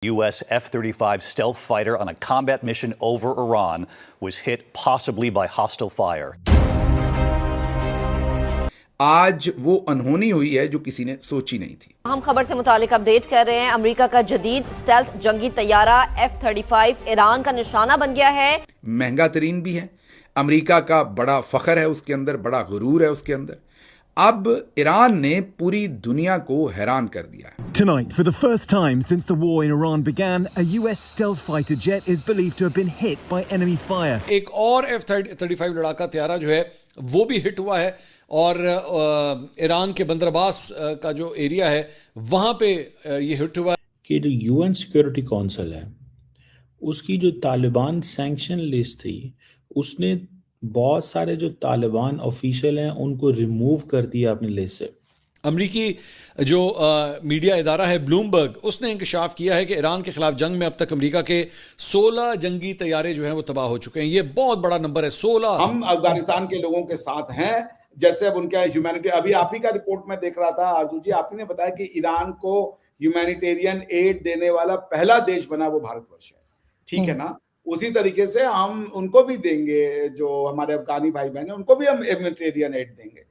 U.S. F-35 stealth fighter on a combat mission over Iran was hit possibly by hostile fire. आज वो अनहोनी हुई है जो किसी ने सोची नहीं थी। हम खबर से मुतालिक अपडेट कर रहे हैं। अमेरिका का जदीद स्टेल्थ जंगी तैयारा F-35 ईरान का निशाना बन गया है। महंगा तरीन भी है, अमेरिका का बड़ा फख्र है उसके अंदर, बड़ा गुरूर है उसके अंदर। अब ईरान ने पूरी दुनिया को हैरान कर दिया है। Tonight, for the first time since the war in Iran began, a US stealth fighter jet is believed to have been hit by enemy fire. एक और F-35 लड़ाका तैयारा जो है वो भी हिट हुआ है और ईरान के बंदर अब्बास का जो एरिया है वहां पे ये हिट हुआ है। कि जो यूएन सिक्योरिटी काउंसिल है उसकी जो तालिबान सैंक्शन लिस्ट थी उसने बहुत सारे जो तालिबान ऑफिशियल हैं उनको रिमूव कर दिया अपनी लिस्ट से। अमरीकी जो मीडिया इदारा है ब्लूमबर्ग, उसने इंकशाफ किया है कि ईरान के खिलाफ जंग में अब तक अमरीका के 16 जंगी तैयारे जो हैं वो तबाह हो चुके हैं। ये बहुत बड़ा नंबर है, 16। हम अफगानिस्तान के लोगों के साथ हैं, जैसे अब उनका ह्यूमैनिटी, अभी आप ही का रिपोर्ट में देख रहा था आरजू जी, आप ही ने बताया कि ईरान को ह्यूमैनिटेरियन एड देने वाला पहला देश बना वो भारतवर्ष है, ठीक है ना। उसी तरीके से हम उनको भी देंगे, जो हमारे अफगानी भाई बहन हैं उनको भी हम ह्यूमैनिटेरियन एड देंगे।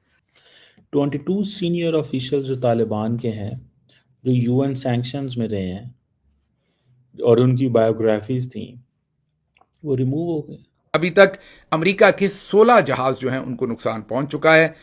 22 सीनियर ऑफिशियल जो तालिबान के हैं जो यूएन सैंक्शंस में रहे हैं और उनकी बायोग्राफीज थी वो रिमूव हो गए। अभी तक अमेरिका के 16 जहाज जो हैं उनको नुकसान पहुंच चुका है।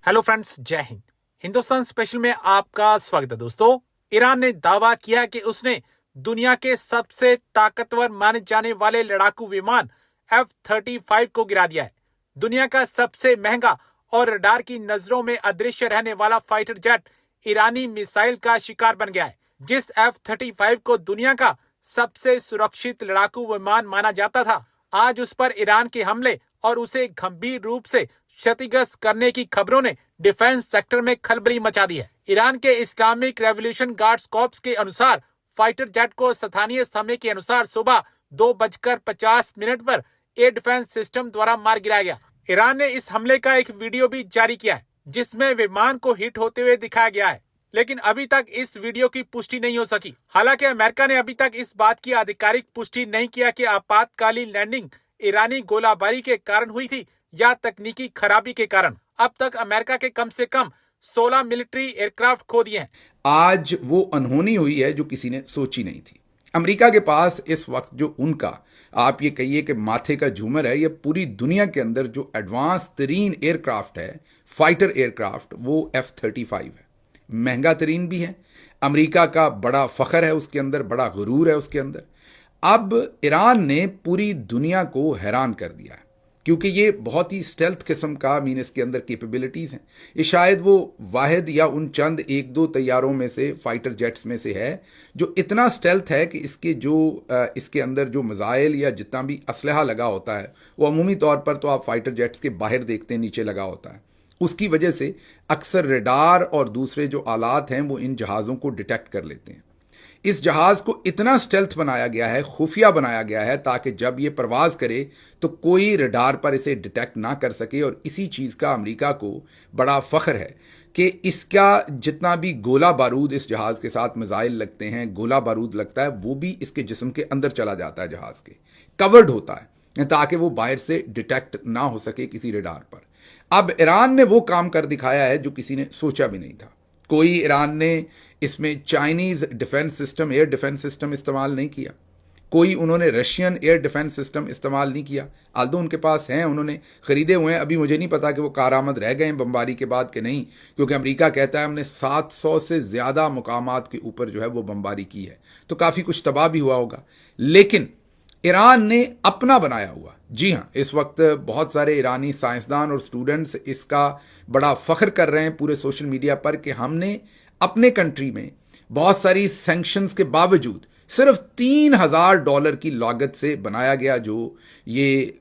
हेलो फ्रेंड्स, जय हिंद। हिंदुस्तान स्पेशल में आपका स्वागत है। दोस्तों, ईरान ने दावा किया कि उसने दुनिया के सबसे ताकतवर माने जाने वाले लड़ाकू विमान F-35 को गिरा दिया है। दुनिया का सबसे महंगा और रडार की नजरों में अदृश्य रहने वाला फाइटर जेट ईरानी मिसाइल का शिकार बन गया है। जिस F-35 को दुनिया का सबसे सुरक्षित लड़ाकू विमान माना जाता था, आज उस पर ईरान के हमले और उसे गंभीर रूप से क्षतिग्रस्त करने की खबरों ने डिफेंस सेक्टर में खलबली मचा दी है। ईरान के इस्लामिक रेवोल्यूशन गार्ड्स कॉर्प्स के अनुसार फाइटर जेट को स्थानीय समय के अनुसार सुबह 2:50 पर एयर डिफेंस सिस्टम द्वारा मार गिराया गया। ईरान ने इस हमले का एक वीडियो भी जारी किया है जिसमें विमान को हिट होते हुए दिखाया गया है, लेकिन अभी तक इस वीडियो की पुष्टि नहीं हो सकी। हालांकि अमेरिका ने अभी तक इस बात की आधिकारिक पुष्टि नहीं किया कि आपातकालीन लैंडिंग ईरानी गोलाबारी के कारण हुई थी या तकनीकी खराबी के कारण। अब तक अमेरिका के कम से कम 16 मिलिट्री एयरक्राफ्ट खो दिए हैं। आज वो अनहोनी हुई है जो किसी ने सोची नहीं थी। अमेरिका के पास इस वक्त जो उनका, आप ये कहिए कि माथे का झूमर है, ये पूरी दुनिया के अंदर जो एडवांस तरीन एयरक्राफ्ट है, फाइटर एयरक्राफ्ट, वो F-35 है। महंगा तरीन भी है, अमेरिका का बड़ा फख्र है उसके अंदर, बड़ा गुरूर है उसके अंदर। अब ईरान ने पूरी दुनिया को हैरान कर दिया है क्योंकि ये बहुत ही स्टेल्थ किस्म का, इसके अंदर कैपेबिलिटीज़ हैं। ये शायद वो वाहिद या उन चंद एक दो तैयारों में से, फाइटर जेट्स में से है जो इतना स्टेल्थ है कि इसके अंदर जो मिसाइल या जितना भी असलहा लगा होता है वो अमूमी तौर पर तो आप फाइटर जेट्स के बाहर देखते हैं, नीचे लगा होता है। उसकी वजह से अक्सर रडार और दूसरे जो आलात हैं वो इन जहाज़ों को डिटेक्ट कर लेते हैं। इस जहाज को इतना स्टेल्थ बनाया गया है, खुफिया बनाया गया है, ताकि जब ये परवाज करे तो कोई रडार पर इसे डिटेक्ट ना कर सके। और इसी चीज़ का अमेरिका को बड़ा फख्र है कि इसका जितना भी गोला बारूद इस जहाज के साथ मिसाइल लगते हैं, गोला बारूद लगता है, वो भी इसके जिस्म के अंदर चला जाता है, जहाज के कवर्ड होता है, ताकि वो बाहर से डिटेक्ट ना हो सके किसी रडार पर। अब ईरान ने वो काम कर दिखाया है जो किसी ने सोचा भी नहीं था। कोई ईरान ने इसमें Chinese defence system, air defence system इस्तेमाल नहीं किया, कोई उन्होंने रशियन एयर डिफेंस सिस्टम इस्तेमाल नहीं किया। आल्दो उनके पास हैं, उन्होंने ख़रीदे हुए हैं। अभी मुझे नहीं पता कि वो कारआमद रह गए हैं बमबारी के बाद कि नहीं, क्योंकि अमेरिका कहता है हमने 700 से ज़्यादा मुकामात के ऊपर जो है वो बमबारी की है, तो काफ़ी कुछ तबाह भी हुआ होगा। लेकिन ईरान ने अपना बनाया हुआ, जी हाँ, इस वक्त बहुत सारे ईरानी साइंसदान और स्टूडेंट्स इसका बड़ा फ़ख्र कर रहे हैं पूरे सोशल मीडिया पर कि हमने अपने कंट्री में बहुत सारी सैंक्शंस के बावजूद सिर्फ $3000 की लागत से बनाया गया जो ये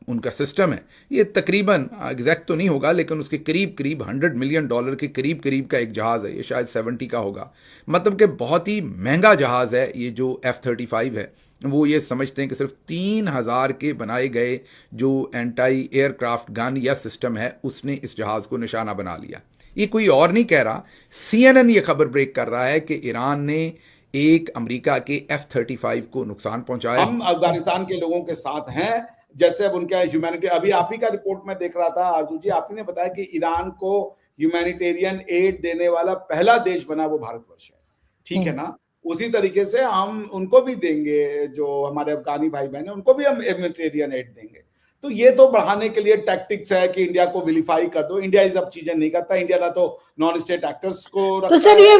उनका सिस्टम है। ये तकरीबन एग्जैक्ट तो नहीं होगा लेकिन उसके करीब करीब $100 मिलियन के करीब करीब का एक जहाज़ है। ये शायद 70 का होगा, मतलब कि बहुत ही महंगा जहाज़ है। ये जो F-35 है वो ये समझते हैं कि सिर्फ 3000 के बनाए गए जो एंटी एयरक्राफ्ट गन या सिस्टम है उसने इस जहाज़ को निशाना बना लिया। ये कोई और नहीं कह रहा, CNN ये खबर ब्रेक कर रहा है कि ईरान ने एक अमेरिका के F-35 को नुकसान पहुंचाया। हम अफगानिस्तान के लोगों के साथ हैं, जैसे अब उनके ह्यूमैनिटी, अभी आप ही का रिपोर्ट में देख रहा था आरजू जी, आपने बताया कि ईरान को ह्यूमैनिटेरियन एड देने वाला पहला देश बना वो भारतवर्ष है, ठीक है ना। उसी तरीके से हम उनको भी देंगे, जो हमारे अफगानी भाई बहन है उनको भी हम ह्यूमैनिटेरियन एड देंगे। तो ये तो बढ़ाने के लिए टैक्टिक्स है कि इंडिया को विलीफाई कर दो। इंडिया ये सब चीजें नहीं करता। इंडिया ना तो नॉन स्टेट एक्टर्स को तो सर ये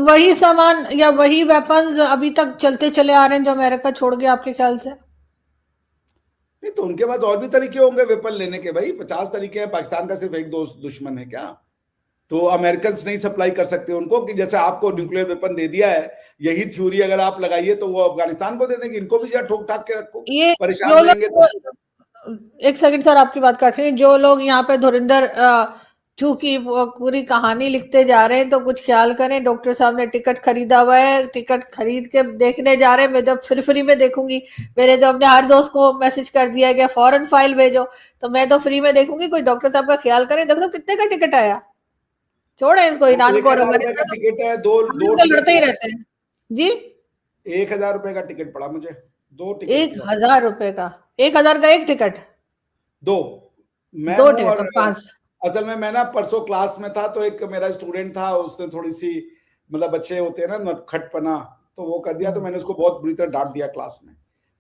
वही सामान या वही वेपन्स अभी तक चलते चले आ रहे हैं जो अमेरिका छोड़ गया आपके ख्याल से? नहीं तो उनके पास और भी तरीके होंगे वेपन लेने के, भाई 50 तरीके हैं। पाकिस्तान का सिर्फ एक दोस्त दुश्मन है क्या? तो अमेरिकन नहीं सप्लाई कर सकते उनको कि जैसे आपको न्यूक्लियर वेपन दे दिया है, यही थ्योरी अगर आप लगाइए तो वो अफगानिस्तान को दे देंगे। इनको भी जरा ठोक ठाक के रखो, ये परेशान रहेंगे तो। एक सेकंड सर, आपकी बात काट रही है। जो लोग यहाँ पे धुरिंदर चूंकि पूरी कहानी लिखते जा रहे हैं तो कुछ ख्याल करें। डॉक्टर साहब ने टिकट खरीदा हुआ है, टिकट खरीद के देखने जा रहे हैं। मैं जब फ्री में देखूंगी, मेरे जो अपने हर दोस्त को मैसेज कर दिया गया फॉरेन फाइल भेजो, तो मैं तो फ्री में देखूंगी। कोई डॉक्टर साहब का ख्याल करें। डॉक्टर साहब कितने का टिकट आया? छोड़े इसको, ईरान को। टिकट है दो लड़ते ही रहते हैं जी। 1000 रुपए का टिकट पड़ा मुझे, 2 टिकट। 1000 रुपए का? 1000 का एक टिकट? दो टिकट तो 5। असल में मैं ना परसों क्लास में था, तो एक मेरा स्टूडेंट था, उसने थोड़ी सी मतलब बच्चे होते हैं ना नटखटपना, तो वो कर दिया। तो मैंने उसको बहुत बुरी तरह डांट दिया क्लास में।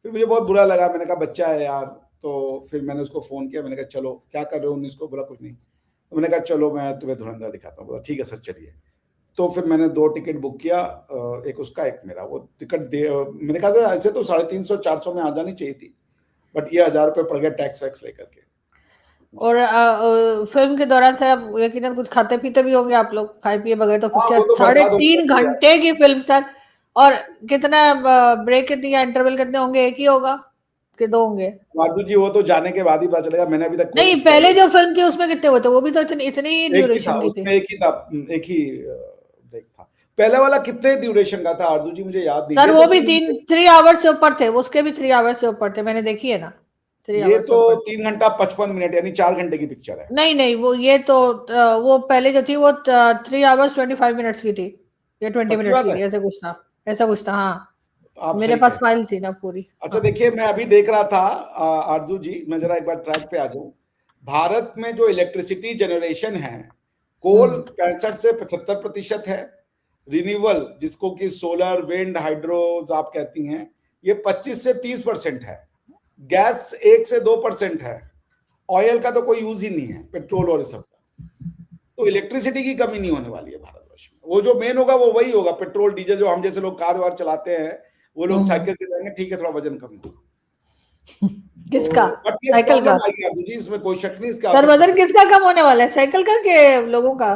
फिर मुझे बहुत बुरा लगा, मैंने कहा बच्चा है यार। तो फिर मैंने उसको फोन किया, मैंने कहा चलो क्या कर रहे हो 19 को? बोला कुछ नहीं। तो मैंने कहा चलो मैं तुम्हें धुरंधर दिखाता हूँ। बोला ठीक है सर चलिए। तो फिर मैंने 2 टिकट बुक किया, एक उसका एक मेरा। वो टिकट मैंने कहा था ऐसे तो 350-400 में आ जानी चाहिए थी, बट ये 1000 रुपये पड़ गया टैक्स वैक्स लेकर के। और फिल्म के दौरान सर आप यकीनन कुछ खाते पीते भी होंगे आप लोग, खाए पिए बगैर तो पिक्चर 3.5 घंटे की फिल्म सर। और कितना ब्रेक कितनी या इंटरवल कितने होंगे? एक ही होगा कि 2 होंगे? माधु जी वो तो जाने के बाद ही पता चलेगा। मैंने अभी तक नहीं, पहले जो फिल्म थी उसमें कितने हुए थे? वो भी तो इतनी ड्यूरेशन की थी। एक ही ब्रेक था। पहले वाला कितने ड्यूरेशन का था आरजू जी? मुझे याद नहीं सर। वो भी 3 आवर्स से ऊपर थे, उसके भी 3 आवर्स से ऊपर थे, मैंने देखी है ना। ये तो 3 घंटा 55 मिनट यानी 4 घंटे की पिक्चर है। नहीं वो ये तो वो पहले जो थी वो 3 आवर्स 25 मिनट्स की थी या 20 मिनट्स की थी, ऐसा कुछ था। हाँ मेरे पास फाइल थी ना पूरी। अच्छा देखिए, मैं अभी देख रहा था आरजू जी, मैं जरा एक बार ट्रैक पे आ जाऊं। भारत में जो इलेक्ट्रिसिटी जनरेशन है, कोल 65 से 75% है। रिन्यूएबल जिसको कि सोलर, विंड, हाइड्रो आप कहती हैं, ये 25 से 30% है। गैस 1 से 2% है। ऑयल का तो कोई यूज ही नहीं है, पेट्रोल और सब का। तो इलेक्ट्रिसिटी की कमी नहीं होने वाली है भारतवर्ष में। वो जो मेन होगा वो वही होगा, पेट्रोल डीजल। जो हम जैसे लोग कार वार चलाते हैं वो लोग साइकिल से जाएंगे, ठीक है थोड़ा वजन कम होगा। किसका? साइकिल का? इसमें कोई शक नहीं। इसका सर वजन किसका कम होने वाला है, साइकिल का कि लोगों का?